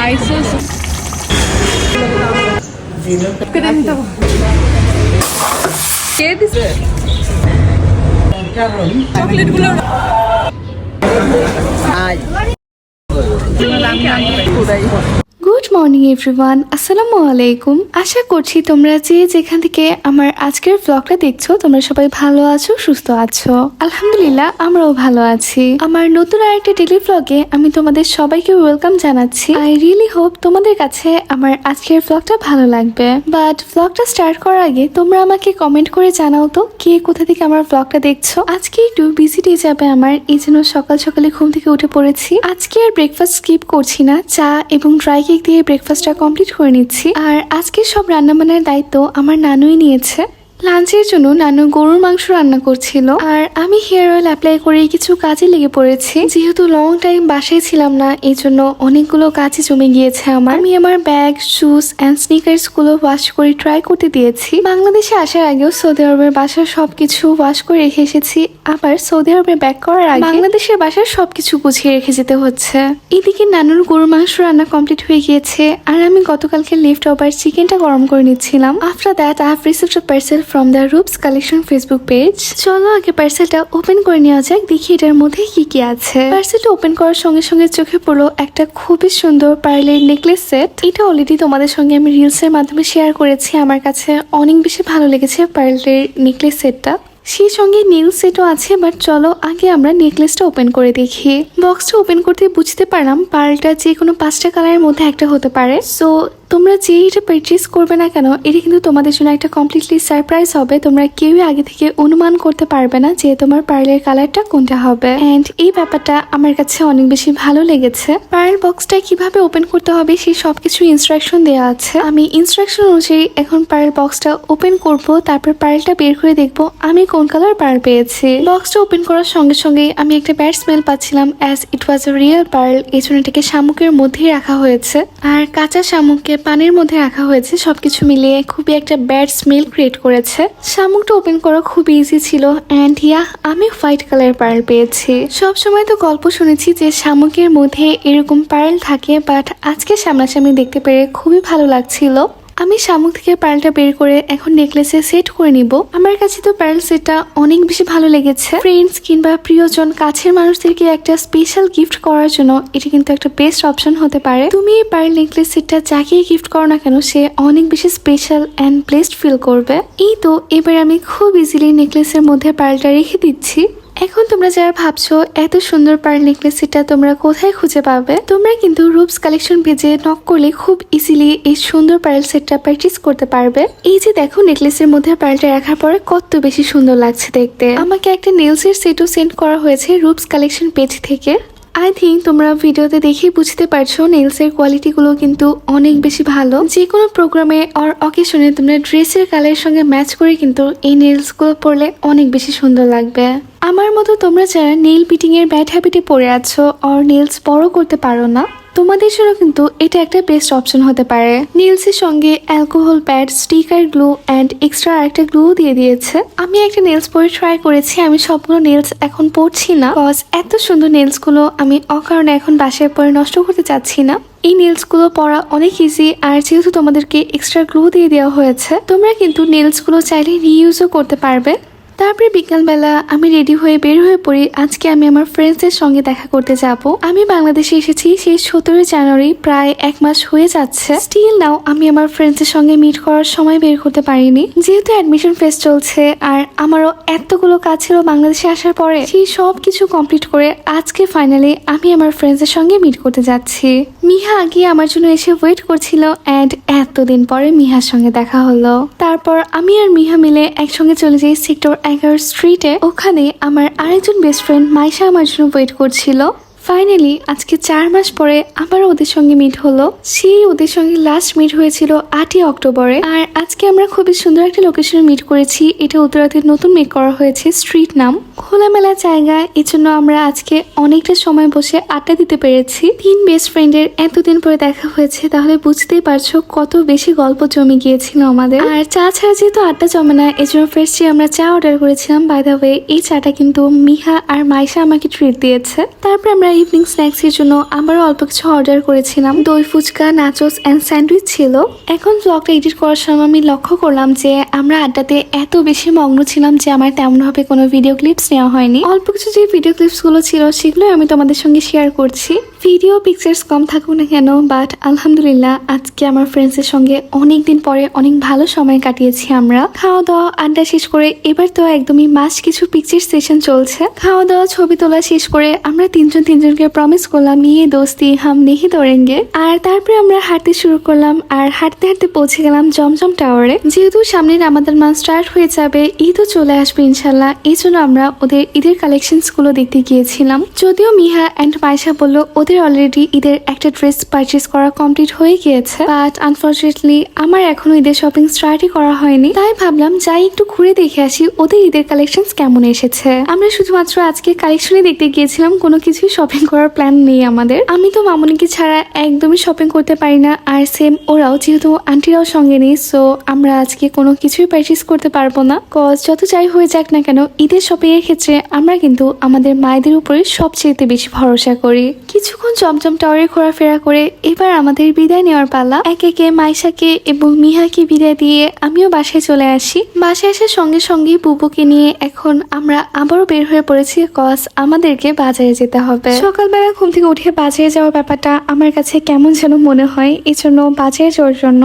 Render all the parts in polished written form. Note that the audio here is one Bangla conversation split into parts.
spices. কে দিছে চকলেট গুলো গুড মর্নিং এভরিওয়ান, আসসালামু আলাইকুম। আশা করছি তোমরা যে যেখান থেকে আমার আজকের ব্লগটা দেখছো তোমরা সবাই ভালো আছো, সুস্থ আছো। আলহামদুলিল্লাহ আমরাও ভালো আছি। আমার নতুন আরেকটা ডেইলি ব্লগে আমি তোমাদের সবাইকে ওয়েলকাম জানাচ্ছি। আই রিয়েলি হোপ তোমাদের কাছে আমার আজকের ব্লগটা ভালো লাগবে। বাট ব্লগটা স্টার্ট করার আগে তোমরা আমাকে কমেন্ট করে জানাও তো কে কোথা থেকে আমার ব্লগটা দেখছো। আজকে একটু বিজি ডে যাবে আমার, এই জন্য সকাল সকালে ঘুম থেকে উঠে পড়েছি। আজকে আর ব্রেকফাস্ট স্কিপ করছি না, চা এবং ড্রাই কেক দিয়ে ব্রেকফাস্টটা কমপ্লিট করে নিচ্ছি। আর আজকে সব রান্নাবান্নার দায়িত্ব আমার নানুই নিয়েছে। লাঞ্চের জন্য নানু গরুর মাংস রান্না করছিল, আর আমি হেয়ার অয়েল অ্যাপ্লাই করে কিছু কাজে লেগে পড়েছি। যেহেতু লং টাইম বাসায় ছিলাম না, এই জন্য অনেকগুলো কাজে জমে গিয়েছে আমার। আমি আমার ব্যাগ, শুজ অ্যান্ড স্নিকার্স গুলো ওয়াশ করে ট্রাই করতে দিয়েছি। বাংলাদেশে আসার আগেও সৌদি আরবের বাসার সবকিছু ওয়াশ করে রেখে এসেছি, আবার সৌদি আরবে ব্যাক করার আগে বাংলাদেশের বাসার সবকিছু গুছিয়ে রেখে যেতে হচ্ছে। এদিকে নানুর গরুর মাংস রান্না কমপ্লিট হয়ে গিয়েছে, আর আমি গতকালকে লেফট ওভার চিকেনটা গরম করে নিচ্ছিলাম। After that I have received a parcel from the Roops Collection Facebook page. চলো আগে পার্সেলটা ওপেন করে নেওয়া যাক, দেখি এটার মধ্যে কি কি আছে। পার্সেলটা ওপেন করার সঙ্গে সঙ্গে চোখে পড়লো একটা খুবই সুন্দর পার্লের নেকলেস সেট। এটা অলরেডি তোমাদের সঙ্গে আমি রিলস এর মাধ্যমে শেয়ার করেছি। আমার কাছে অনেক বেশি ভালো লেগেছে পার্লের নেকলেস সেটটা। সেই সঙ্গে নেল সেটও আছে, বাট চলো আগে আমরা নেকলেসটা ওপেন করে দেখি। বক্সটা ওপেন করতে বুঝতে পারলাম পার্লটা যে কোনো 5টা কালারের মধ্যে একটা হতে পারে। সো তোমরা যে এটা পারচেস করবে না কেন, এটা কিন্তু তোমাদের জন্য একটা কমপ্লিটলি সারপ্রাইজ হবে। তোমরা কেউই আগে থেকে অনুমান করতে পারবে না যে তোমার পার্লের কালারটা কোনটা হবে। এন্ড এই ব্যাপারটা আমার কাছে অনেক বেশি ভালো লেগেছে। পার্ল বক্সটা কিভাবে ওপেন করতে হবে সেই সবকিছু ইনস্ট্রাকশন দেওয়া আছে। আমি ইনস্ট্রাকশন অনুযায়ী এখন পার্ল বক্সটা ওপেন করব, তারপর পার্লটা বের করে দেখবো আমি কোন কালার পার্ল পেয়েছি। বক্সটা ওপেন করার সঙ্গে সঙ্গে আমি একটা ব্যাড স্মেল পাচ্ছিলাম, as it was a real pearl. এই জন্য এটাকে শামুকের মধ্যেই রাখা হয়েছে, আর কাঁচা শামুককে পানির মধ্যে রাখা হয়েছে। সবকিছু মিলিয়ে খুবই একটা ব্যাড স্মেল ক্রিয়েট করেছে। শামুকটা ওপেন করা খুব ইজি ছিল, অ্যান্ড আমি হোয়াইট কালার পার্ল পেয়েছি। সবসময় তো গল্প শুনেছি যে শামুকের মধ্যে এরকম পার্ল থাকে, বাট আজকে সামনাসামনি দেখতে পেরে খুবই ভালো লাগছিল। আমি শামুক থেকে পার্লটা বের করে এখন নেকলেসে সেট করে নিব। আমার কাছে তো পার্ল সেটটা অনেক বেশি ভালো লেগেছে। ফ্রেন্ডস কিংবা প্রিয়জন, কাছের মানুষদেরকে একটা স্পেশাল গিফট করার জন্য এটা কিন্তু একটা বেস্ট অপশন হতে পারে। তুমি এই পার্ল নেকলেস সেটটা যাকে গিফট করো না কেন, সে অনেক বেশি স্পেশাল অ্যান্ড ব্লেসড ফিল করবে। এই তো এবার আমি খুব ইজিলি নেকলেসের মধ্যে পার্লটা রেখে দিচ্ছি। এখন তোমরা যারা ভাবছো এত সুন্দর পার্ল নেকলেস সেটটা তোমরা কোথায় খুঁজে পাবে, তোমরা কিন্তু রূপস কালেকশন পেজে নক করলে খুব ইজিলি এই সুন্দর পার্ল সেটটা পারচেজ করতে পারবে। এই যে দেখো নেকলেসের মধ্যে পার্লটা রাখার পরে কত বেশি সুন্দর লাগছে দেখতে। আমাকে একটা নেলসের সেটও সেন্ড করা হয়েছে রূপস কালেকশন পেজ থেকে। আই থিঙ্ক তোমরা ভিডিওতে দেখেই বুঝতে পারছো নেলসের কোয়ালিটি গুলো কিন্তু অনেক বেশি ভালো। যে কোনো প্রোগ্রামে অর অকেশনে তোমরা ড্রেসের কালারের সঙ্গে ম্যাচ করে কিন্তু এই নেলস গুলো পরলে অনেক বেশি সুন্দর লাগবে। আমার মতো তোমরা যারা নেল পিটিং এর ব্যাড হ্যাবিটে পড়ে আছো অর নেলস বড় করতে পারো না, তোমাদের জন্য কিন্তু এটা একটা বেস্ট অপশন হতে পারে। নেলসের সঙ্গে alcohol pad, sticker glue and extra আরেকটা গ্লু দিয়ে দিয়েছে। আমি একটা নেলস পরে ট্রাই করেছি। আমি সবগুলো নেলস এখন পরছি না, বিকজ এত সুন্দর নেলস গুলো আমি অকারণে এখন বাসায় পরে নষ্ট করতে চাচ্ছি না। এই নেলস গুলো পরা অনেক ইজি, আর যেহেতু তোমাদেরকে এক্সট্রা গ্লু দিয়ে দেওয়া হয়েছে, তোমরা কিন্তু নেলস গুলো চাইলে রিইউজও করতে পারবে। তারপরে বিকালবেলা আমি রেডি হয়ে বের হয়ে পড়ি। আজকে আমি আমার ফ্রেন্ডসদের সঙ্গে দেখা করতে যাব। আমি বাংলাদেশে এসেছি সেই 17 জানুয়ারি, প্রায় 1 মাস হয়ে যাচ্ছে। স্টিল নাও আমি আমার ফ্রেন্ডসদের সঙ্গে মিট করার সময় বের করতে পারিনি, যেহেতু অ্যাডমিশন ফেজ চলছে। আর আমারও এতগুলো কাজ ছিল বাংলাদেশে আসার পরে, সেই সব কিছু কমপ্লিট করে আজকে ফাইনালি আমি আমার ফ্রেন্ডসদের সঙ্গে মিট করতে যাচ্ছি। মিহা আগে আমার জন্য এসে ওয়েট করছিল, অ্যান্ড এতদিন পরে মিহার সঙ্গে দেখা হলো। তারপর আমি আর মিহা মিলে একসঙ্গে চলে যাই সেক্টর 11 স্ট্রিটে। ওখানে আমার আরেকজন বেস্ট ফ্রেন্ড মাইশা আমার জন্য ওয়েট করছিল। ফাইনালি আজকে 4 মাস পরে আবার ওদের সঙ্গে মিট হলো। সেই ওদের সঙ্গে লাস্ট মিট হয়েছিল 8ই অক্টোবরে। আর আজকে আমরা খুবই সুন্দর একটা লোকেশনে মিট করেছি। এটা উত্তরাতে নতুন মেক করা হয়েছে। স্ট্রিট নাম, খোলামেলা জায়গা, এই জন্য আমরা আজকে অনেকটা সময় বসে আড্ডা দিতে পেরেছি। 3 বেস্ট ফ্রেন্ডের এতদিন পরে দেখা হয়েছে, তাহলে বুঝতেই পারছো কত বেশি গল্প জমে গিয়েছিল আমাদের। আর চা ছাড়া যেহেতু আড্ডা জমে না, এই জন্য ফার্স্টে আমরা চা অর্ডার করেছিলাম। বাই দ্য ওয়ে এই চাটা কিন্তু মিহা আর মাইশা আমাকে ট্রিট দিয়েছে। তারপর আমরা ইভিনিং স্ন্যাক্সের জন্য আবারও অল্প কিছু অর্ডার করেছিলাম। দই ফুচকা, নাচোস অ্যান্ড স্যান্ডউইচ ছিল। এখন ব্লগটা এডিট করার সময় আমি লক্ষ্য করলাম যে আমরা আড্ডাতে এত বেশি মগ্ন ছিলাম যে আমার তেমনভাবে কোনো ভিডিও ক্লিপস নেওয়া হয়নি। অল্প কিছু যে ভিডিও ক্লিপসগুলো ছিল সেগুলো আমি তোমাদের সঙ্গে শেয়ার করছি। ভিডিও পিকচার্স কম থাকুক না কেন, বাট আলহামদুলিল্লাহ আজকে আমার ফ্রেন্ডসের সঙ্গে অনেক দিন পরে অনেক ভালো সময় কাটিয়েছি আমরা। খাওয়া দাওয়া আড্ডা শেষ করে এবার তো একদমই মাস্ট কিছু পিকচার সেশন চলছে। খাওয়া দাওয়া ছবি তোলা শেষ করে আমরা তিনজনকে প্রমিস করলাম ইয়ে দোস্তি হাম নেহি তোড়েঙ্গে। আর তারপরে আমরা হাঁটতে শুরু করলাম আর হাঁটতে হাঁটতে পৌঁছে গেলাম জমজম টাওয়ারে। যেহেতু সামনে রামাদান মাস স্টার্ট হয়ে যাবে, ঈদও চলে আসবে ইনশাল্লাহ, এই জন্য আমরা ওদের ঈদের কালেকশনস গুলো দেখতে গিয়েছিলাম। যদিও মিহা অ্যান্ড মাইশা বললো ওদের অলরেডি ঈদের একটা ড্রেস পারচেস করা কমপ্লিট হয়ে গিয়েছে, বাট আনফর্চুনেটলি আমার এখনো ঈদের শপিং স্টার্টই করা হয়নি। তাই ভাবলাম যাই একটু ঘুরে দেখে আসি ওদের ঈদের কালেকশনস কেমন এসেছে। আমরা শুধুমাত্র আজকে কালেকশনই দেখতে গিয়েছিলাম, কোনো কিছুই শপিং করার প্ল্যান নেই আমাদের। আমি তো মামুনিকে ছাড়া একদমই শপিং করতে পারি না, আর সেম ওরাও, যেহেতু আন্টিরাও সঙ্গে নেই, সো আমরা আজকে কোনো কিছুই পারচেস করতে পারবো না। কজ যত যাই হয়ে যাক না কেন ঈদের শপিং এর ক্ষেত্রে আমরা কিন্তু আমাদের মায়েদের উপরে সবচেয়ে বেশি ভরসা করি। কিছুক্ষণ জমজম টাওয়ারে ঘোরাফেরা করে এবার আমাদের বিদায় নেওয়ার পালা। একে একে মাইশাকে এবং মিহাকে বিদায় দিয়ে আমিও বাসায় চলে আসি। বাসায় আসার সঙ্গে সঙ্গে বুবুকে নিয়ে এখন আমরা আবারও বের হয়ে পড়েছি, কজ আমাদেরকে বাজারে যেতে হবে। সকালবেলা ঘুম থেকে উঠে বাজারে যাওয়ার ব্যাপারটা আমার কাছে কেমন যেন মনে হয়, এই জন্য বাজারে যাওয়ার জন্য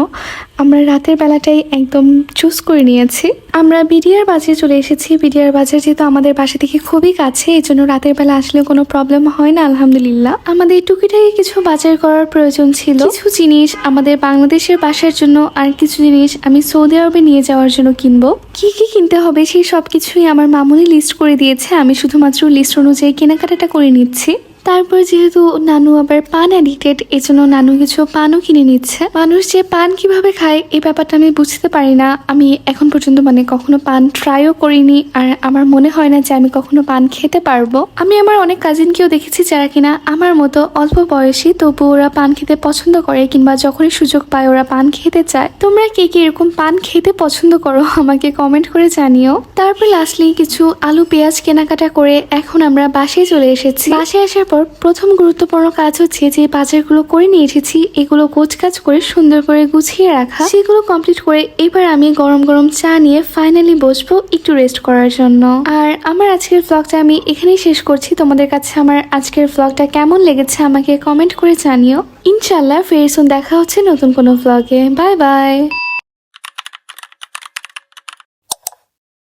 আমরা রাতের বেলাটাই একদম চুজ করে নিয়েছি। আমরা বিডিআর বাজারে চলে এসেছি। বিডিআর বাজার যেহেতু আমাদের বাসা থেকে খুবই কাছে, এই জন্য রাতের বেলা আসলে কোনো প্রবলেম হয় না আলহামদুলিল্লাহ। আমাদের টুকিটাকি কিছু বাজার করার প্রয়োজন ছিল। কিছু জিনিস আমাদের বাংলাদেশের বাসার জন্য, আর কিছু জিনিস আমি সৌদি আরবে নিয়ে যাওয়ার জন্য কিনবো। কি কি কিনতে হবে সেই সবকিছুই আমার মামুনি লিস্ট করে দিয়েছে, আমি শুধুমাত্র লিস্ট অনুযায়ী কেনাকাটাটা করে নিচ্ছি। তারপর যেহেতু নানু আবার পান অ্যাডিক্টেড, এজন্য নানু কিছু পানও কিনে নিচ্ছে। মানুষ যে পান কিভাবে খায় এই ব্যাপারটা আমি বুঝতে পারি না। আমি এখন পর্যন্ত কখনো পান ট্রাইও করিনি, আর আমার মনে হয় না যে আমি কখনো পান খেতে পারবো। আমি আমার অনেক কাজিনকেও দেখেছি যারা কিনা আমার মতো অল্প বয়সী, তবু ওরা পান খেতে পছন্দ করে, কিংবা যখনই সুযোগ পায় ওরা পান খেতে চায়। তোমরা কে কে এরকম পান খেতে পছন্দ করো আমাকে কমেন্ট করে জানিও। তারপর লাস্টলি কিছু আলু পেঁয়াজ কেনাকাটা করে এখন আমরা বাসায় চলে এসেছি। বাসায় আসার প্রথম গুরুত্বপূর্ণ কাজ হচ্ছে যে বাজারগুলো করে নিয়ে এসেছি এগুলো গোছগাছ করে সুন্দর করে গুছিয়ে রাখা। সেগুলো কমপ্লিট করে এবার আমি গরম গরম চা নিয়ে ফাইনালি বসবো একটু রেস্ট করার জন্য। আর আমার আজকের ব্লগটা আমি এখানেই শেষ করছি। তোমাদের কাছে আমার আজকের ব্লগটা কেমন লেগেছে আমাকে কমেন্ট করে জানিও। ইনশাল্লাহ ফের দেখা হচ্ছে নতুন কোনো ব্লগে। Bye bye.